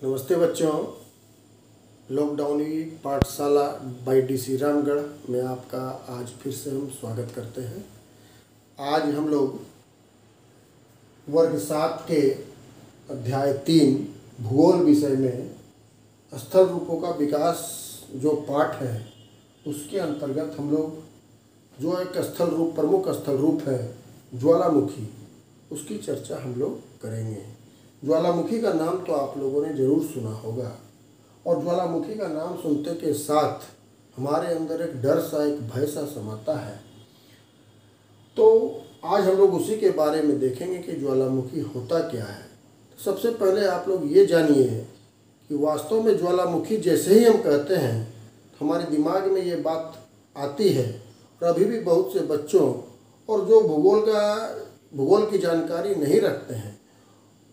नमस्ते बच्चों। लॉकडाउनी पाठशाला बाई DC रामगढ़ में आपका आज फिर से हम स्वागत करते हैं। आज हम लोग वर्ग 7 के अध्याय 3 भूगोल विषय में स्थल रूपों का विकास जो पाठ है उसके अंतर्गत हम लोग जो एक प्रमुख स्थल रूप है ज्वालामुखी, उसकी चर्चा हम लोग करेंगे। ज्वालामुखी का नाम तो आप लोगों ने ज़रूर सुना होगा और ज्वालामुखी का नाम सुनते के साथ हमारे अंदर एक डर सा, एक भय सा समाता है। तो आज हम लोग उसी के बारे में देखेंगे कि ज्वालामुखी होता क्या है। सबसे पहले आप लोग ये जानिए कि वास्तव में ज्वालामुखी जैसे ही हम कहते हैं तो हमारे दिमाग में ये बात आती है। और अभी भी बहुत से बच्चों और जो भूगोल की जानकारी नहीं रखते हैं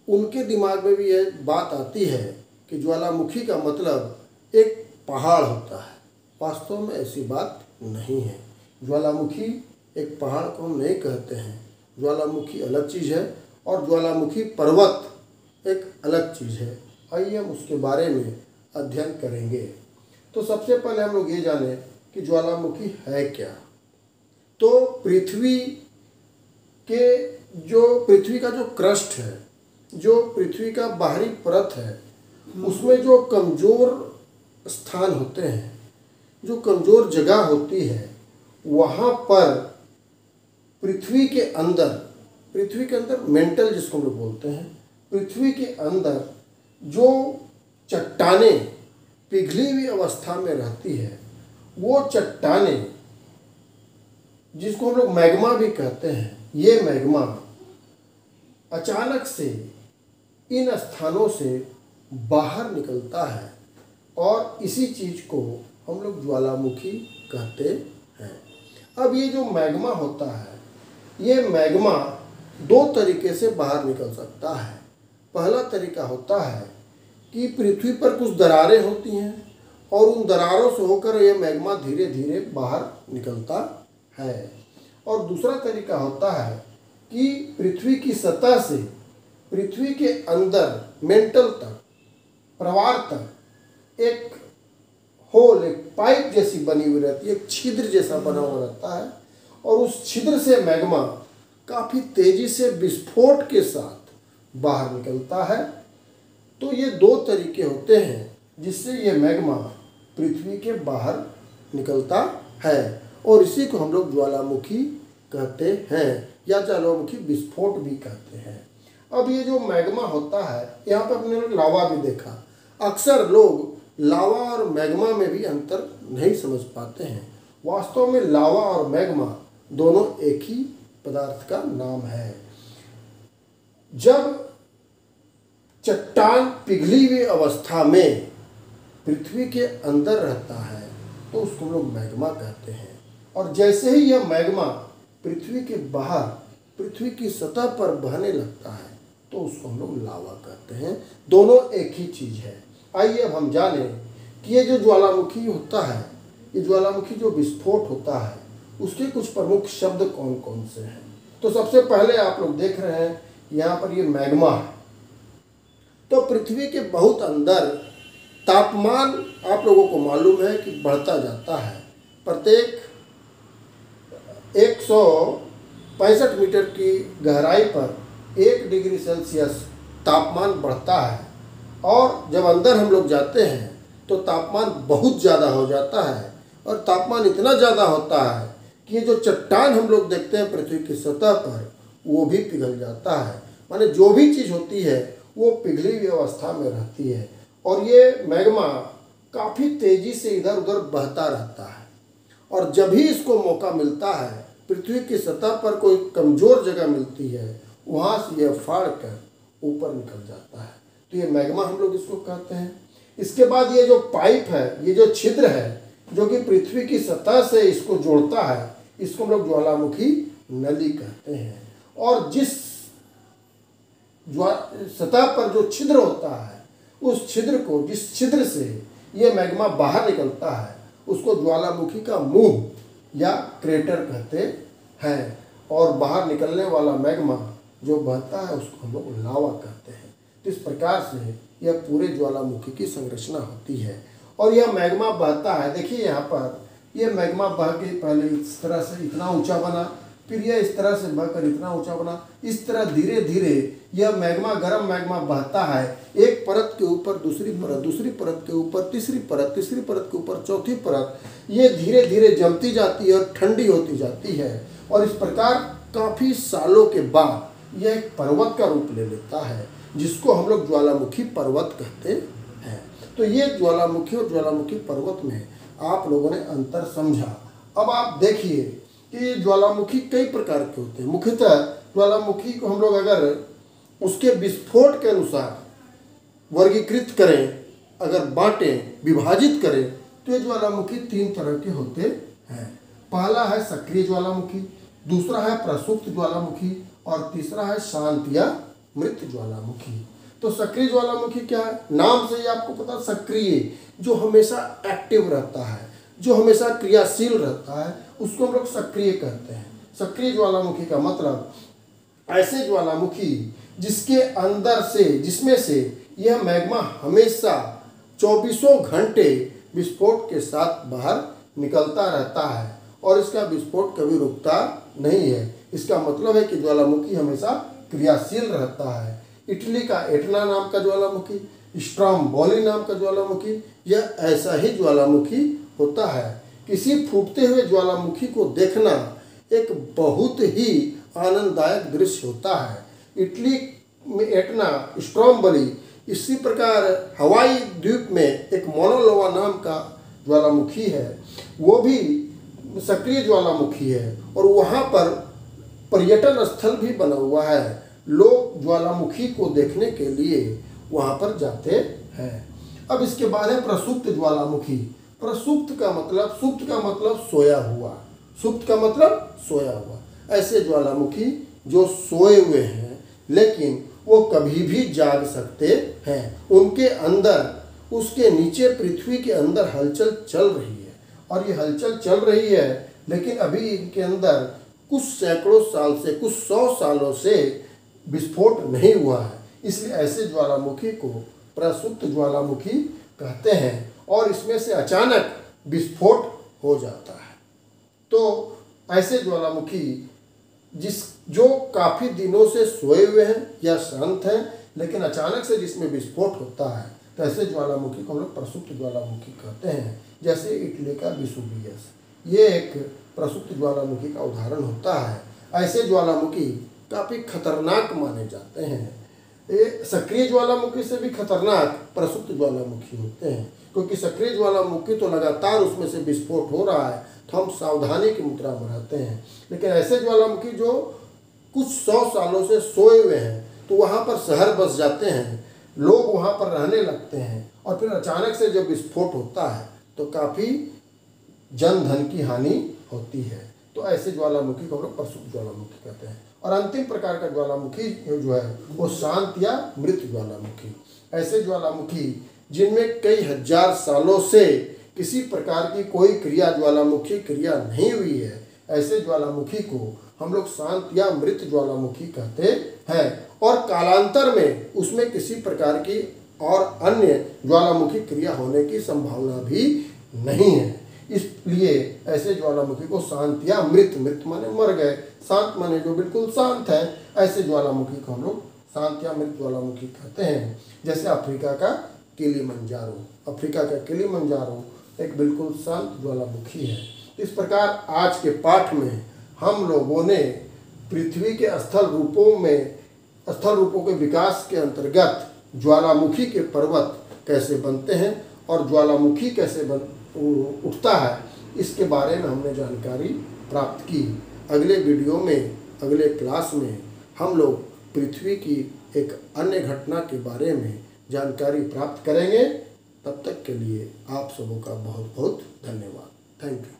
उनके दिमाग में भी ये बात आती है कि ज्वालामुखी का मतलब एक पहाड़ होता है। वास्तव में ऐसी बात नहीं है। ज्वालामुखी एक पहाड़ को हम नहीं कहते हैं। ज्वालामुखी अलग चीज़ है और ज्वालामुखी पर्वत एक अलग चीज़ है। आइए हम उसके बारे में अध्ययन करेंगे। तो सबसे पहले हम लोग ये जानें कि ज्वालामुखी है क्या। तो पृथ्वी का जो क्रस्ट है, जो पृथ्वी का बाहरी परत है, उसमें जो कमज़ोर स्थान होते हैं, जो कमज़ोर जगह होती है, वहाँ पर पृथ्वी के अंदर मेंटल जिसको हम लोग बोलते हैं, पृथ्वी के अंदर जो चट्टानें पिघली हुई अवस्था में रहती है, वो चट्टानें जिसको हम लोग मैग्मा भी कहते हैं, ये मैग्मा अचानक से इन स्थानों से बाहर निकलता है और इसी चीज़ को हम लोग ज्वालामुखी कहते हैं। अब ये जो मैग्मा होता है, ये मैग्मा दो तरीके से बाहर निकल सकता है। पहला तरीका होता है कि पृथ्वी पर कुछ दरारें होती हैं और उन दरारों से होकर ये मैग्मा धीरे धीरे बाहर निकलता है। और दूसरा तरीका होता है कि पृथ्वी की सतह से पृथ्वी के अंदर मेंटल तक, प्रवार तक एक होल, एक पाइप जैसी बनी हुई रहती है, एक छिद्र जैसा बना हुआ रहता है और उस छिद्र से मैग्मा काफ़ी तेज़ी से विस्फोट के साथ बाहर निकलता है। तो ये दो तरीके होते हैं जिससे ये मैग्मा पृथ्वी के बाहर निकलता है और इसी को हम लोग ज्वालामुखी कहते हैं या ज्वालामुखी विस्फोट भी कहते हैं। अब ये जो मैग्मा होता है, यहाँ पर अपने लोग लावा भी देखा। अक्सर लोग लावा और मैग्मा में भी अंतर नहीं समझ पाते हैं। वास्तव में लावा और मैग्मा दोनों एक ही पदार्थ का नाम है। जब चट्टान पिघली हुई अवस्था में पृथ्वी के अंदर रहता है तो उसको हम लोग मैग्मा कहते हैं। और जैसे ही यह मैग्मा पृथ्वी के बाहर, पृथ्वी की सतह पर बहने लगता है तो उसको हम लोग लावा कहते हैं। दोनों एक ही चीज़ है। आइए अब हम जानें कि ये जो ज्वालामुखी होता है, ये ज्वालामुखी जो विस्फोट होता है, उसके कुछ प्रमुख शब्द कौन कौन से हैं। तो सबसे पहले आप लोग देख रहे हैं यहाँ पर ये मैग्मा है। तो पृथ्वी के बहुत अंदर तापमान आप लोगों को मालूम है कि बढ़ता जाता है। प्रत्येक 165 मीटर की गहराई पर 1 डिग्री सेल्सियस तापमान बढ़ता है और जब अंदर हम लोग जाते हैं तो तापमान बहुत ज़्यादा हो जाता है। और तापमान इतना ज़्यादा होता है कि ये जो चट्टान हम लोग देखते हैं पृथ्वी की सतह पर, वो भी पिघल जाता है। माने जो भी चीज़ होती है वो पिघली हुई अवस्था में रहती है और ये मैग्मा काफ़ी तेज़ी से इधर उधर बहता रहता है। और जब भी इसको मौका मिलता है, पृथ्वी की सतह पर कोई कमज़ोर जगह मिलती है, वहाँ से यह फाड़ कर ऊपर निकल जाता है। तो ये मैग्मा हम लोग इसको कहते हैं। इसके बाद ये जो पाइप है, ये जो छिद्र है जो कि पृथ्वी की सतह से इसको जोड़ता है, इसको हम लोग ज्वालामुखी नली कहते हैं। और जिस सतह पर जो छिद्र होता है, उस छिद्र को, जिस छिद्र से ये मैग्मा बाहर निकलता है, उसको ज्वालामुखी का मुंह या क्रेटर कहते हैं। और बाहर निकलने वाला मैग्मा जो बहता है उसको हम लोग लावा कहते हैं। तो इस प्रकार से यह पूरे ज्वालामुखी की संरचना होती है। और यह मैग्मा बहता है, देखिए यहाँ पर यह मैग्मा बह के पहले इस तरह से इतना ऊंचा बना, फिर यह इस तरह से बहकर इतना ऊंचा बना। इस तरह धीरे धीरे यह मैग्मा, गर्म मैग्मा बहता है, एक परत के ऊपर दूसरी परत, दूसरी परत के ऊपर तीसरी परत, तीसरी परत के ऊपर चौथी परत, ये धीरे धीरे जमती जाती है और ठंडी होती जाती है। और इस प्रकार काफ़ी सालों के बाद यह एक पर्वत का रूप ले लेता है, जिसको हम लोग ज्वालामुखी पर्वत कहते हैं। तो ये ज्वालामुखी और ज्वालामुखी पर्वत में आप लोगों ने अंतर समझा। अब आप देखिए कि ज्वालामुखी कई प्रकार के होते हैं। मुख्यतः ज्वालामुखी को हम लोग अगर उसके विस्फोट के अनुसार वर्गीकृत करें, अगर बांटें, विभाजित करें, तो ये ज्वालामुखी 3 तरह के होते हैं। पहला है सक्रिय ज्वालामुखी, दूसरा है प्रसुप्त ज्वालामुखी और तीसरा है शांत या मृत ज्वालामुखी। तो सक्रिय ज्वालामुखी क्या है? नाम से ही आपको पता, सक्रिय, जो हमेशा एक्टिव रहता है, जो हमेशा क्रियाशील रहता है, उसको हम लोग सक्रिय कहते हैं। सक्रिय ज्वालामुखी का मतलब ऐसे ज्वालामुखी जिसके अंदर से, जिसमें से यह मैग्मा हमेशा 24 घंटे विस्फोट के साथ बाहर निकलता रहता है और इसका विस्फोट कभी रुकता नहीं है। इसका मतलब है कि ज्वालामुखी हमेशा क्रियाशील रहता है। इटली का एटना नाम का ज्वालामुखी, स्ट्रोम्बोली नाम का ज्वालामुखी, यह ऐसा ही ज्वालामुखी होता है। किसी फूटते हुए ज्वालामुखी को देखना एक बहुत ही आनंददायक दृश्य होता है। इटली में एटना, स्ट्रोम्बोली, इसी प्रकार हवाई द्वीप में एक मोनोलोवा नाम का ज्वालामुखी है, वो भी सक्रिय ज्वालामुखी है और वहाँ पर पर्यटन स्थल भी बना हुआ है। लोग ज्वालामुखी को देखने के लिए वहाँ पर जाते हैं। अब इसके बाद है प्रसुप्त ज्वालामुखी। प्रसुप्त का मतलब, सुप्त का मतलब सोया हुआ, सुप्त का मतलब सोया हुआ। ऐसे ज्वालामुखी जो सोए हुए हैं लेकिन वो कभी भी जाग सकते हैं। उनके अंदर, उसके नीचे पृथ्वी के अंदर हलचल चल रही है और ये हलचल चल रही है, लेकिन अभी इनके अंदर कुछ सैकड़ों साल से, कुछ 100 सालों से विस्फोट नहीं हुआ है। इसलिए ऐसे ज्वालामुखी को प्रसुप्त ज्वालामुखी कहते हैं और इसमें से अचानक विस्फोट हो जाता है। तो ऐसे ज्वालामुखी जो काफ़ी दिनों से सोए हुए हैं या शांत हैं, लेकिन अचानक से जिसमें विस्फोट होता है, तो ऐसे ज्वालामुखी को हम लोग प्रसुप्त ज्वालामुखी कहते हैं। जैसे इटली का वेसुवियस, ये एक प्रसुप्त ज्वालामुखी का उदाहरण होता है। ऐसे ज्वालामुखी काफ़ी खतरनाक माने जाते हैं। ये सक्रिय ज्वालामुखी से भी खतरनाक प्रसुप्त ज्वालामुखी होते हैं, क्योंकि सक्रिय ज्वालामुखी तो लगातार उसमें से विस्फोट हो रहा है, तो हम सावधानी की मुद्रा में रहते हैं। लेकिन ऐसे ज्वालामुखी जो कुछ 100 सालों से सोए हुए हैं, तो वहाँ पर शहर बस जाते हैं, लोग वहाँ पर रहने लगते हैं और फिर अचानक से जब विस्फोट होता है तो काफ़ी जन धन की हानि होती है। तो ऐसे ज्वालामुखी को हम लोग प्रसुप्त ज्वालामुखी कहते हैं। और अंतिम प्रकार का ज्वालामुखी जो है वो शांत या मृत ज्वालामुखी। ऐसे ज्वालामुखी जिनमें कई हजार सालों से किसी प्रकार की कोई क्रिया, ज्वालामुखी क्रिया नहीं हुई है, ऐसे ज्वालामुखी को हम लोग शांत या मृत ज्वालामुखी कहते हैं। और कालांतर में उसमें किसी प्रकार की और अन्य ज्वालामुखी क्रिया होने की संभावना भी नहीं है। इसलिए ऐसे ज्वालामुखी को शांत या मृत, मृत माने मर गए, शांत माने जो बिल्कुल शांत है, ऐसे ज्वालामुखी को हम लोग शांत या मृत ज्वालामुखी कहते हैं। जैसे अफ्रीका का किलिमंजारो, अफ्रीका का किलिमंजारो एक बिल्कुल शांत ज्वालामुखी है। इस प्रकार आज के पाठ में हम लोगों ने पृथ्वी के स्थल रूपों के विकास के अंतर्गत ज्वालामुखी के पर्वत कैसे बनते हैं और ज्वालामुखी कैसे उठता है, इसके बारे में हमने जानकारी प्राप्त की। अगले वीडियो में, अगले क्लास में हम लोग पृथ्वी की एक अन्य घटना के बारे में जानकारी प्राप्त करेंगे। तब तक के लिए आप सबों का बहुत बहुत धन्यवाद। Thank you.